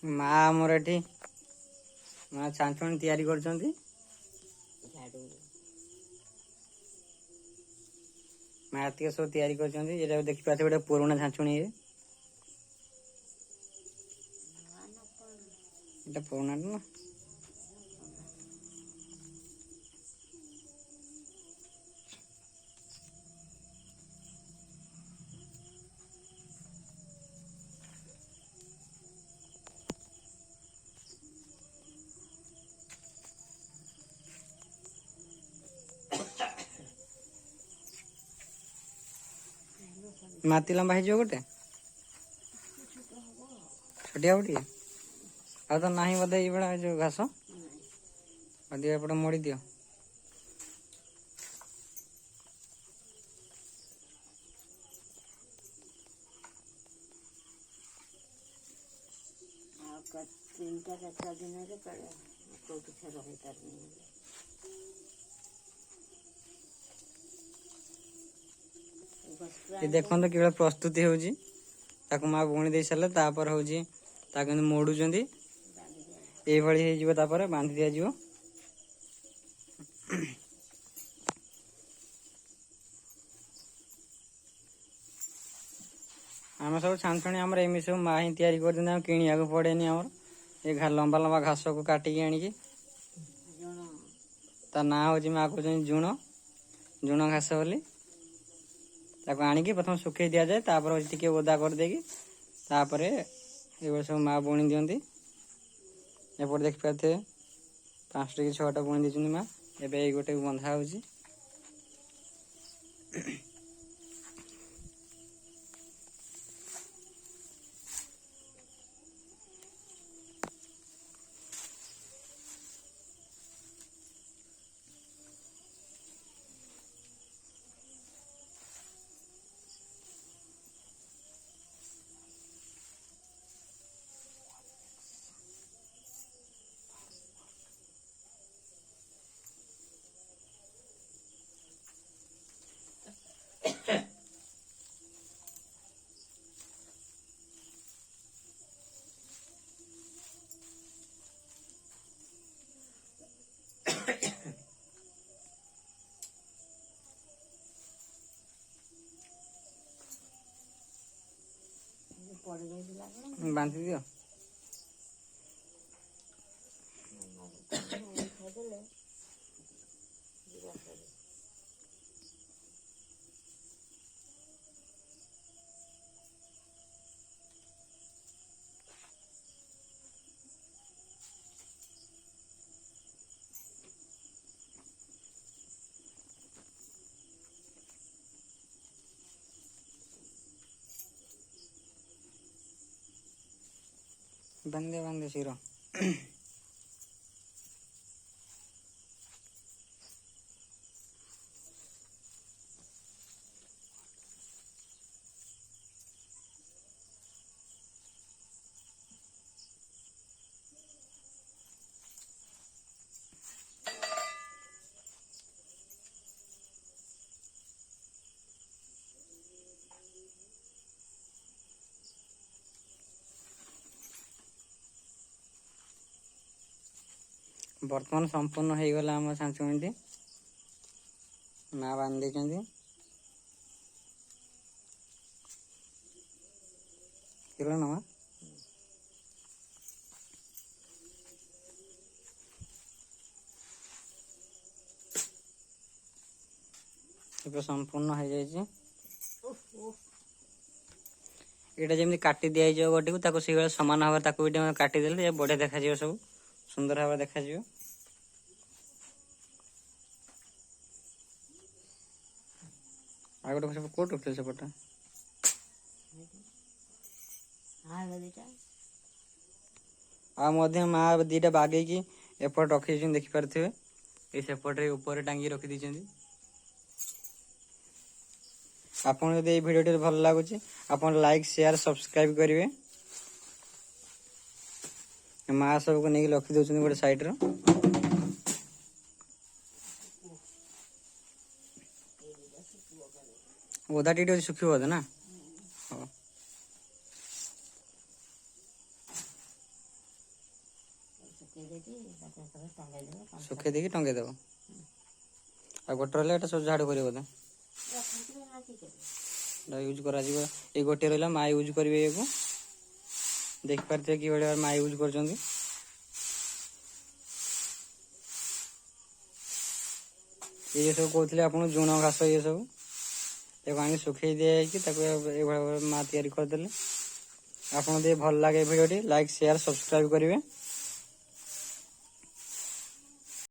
माँ आमर एठी माँ छांछुणी तैयारी करछंती। माँ आतिक सब तैयारी करछंती। एटा देखि पाते गोटे पुराना छांछुणी है। एटा पुराना ना माती लंबा है जो गोटे छोटिया गोटे आ तो नहीं बोधे ये जो घास दिया एपटे मोड़ी दियो। ये देखो तो केवल प्रस्तुति होजी ताको माँ बुणी दे सारे तापर होजी ताको मोड़ुचंदी ए भली हे जिवो तापर बांधी दिया जिवो। आम सब छांछुणी आमर एमि सब माँ ही तैयारी कर दिन किणिया को पड़ेनी आमर ये लंबा लंबा घास को काटिकी आनिकी ता ना होची माँ कहते जुण जुण घास बोली ताको आनिकी प्रथम सुखे दिया जाए तापर टिके ओदा कर देगी तापर ये सब माँ बुणी दियंती। एपटे देखि पाते 5टा कि 6टा बुणी देछुनी माँ एबे एई गोटे बंधा होची। बांधी दियो बंदे बंदे शीरो बर्तमान संपूर्ण हो गला आम छांछुणी माँ बांधी देती ना माँ संपूर्ण हो जाए एटा जमी काटी दि जाए गोटे को से सामान भाव काटिदे बढ़िया देखा सब सुंदर भाव देखा आ गोटे कोट उठे सेपटा माँ दीटा बागेकी एपट रखी देखिपारे ये सेपटे ऊपर टांगी रखी दी। आपन यदि ये वीडियो भल लगुच आप लाइक शेयर सब्सक्राइब करेंगे। माँ सबको नहीं रखी दौरान गोटे साइड ओदा टी सुखी बोधे ना हाँ सुखे देकी टंगे देव आ गोटे रहा सब झाड़ कर बोधे यूज करा ये गोटे रहा माँ यूज करेंगे ये देख पारे कि भाई माँ यूज कर ये सब कहते आप जुण घास ये सब आनी सुखे दिखाई माँ तैयारी करदे आपन भल लगे भिडियो लाइक शेयर सब्सक्राइब करेंगे।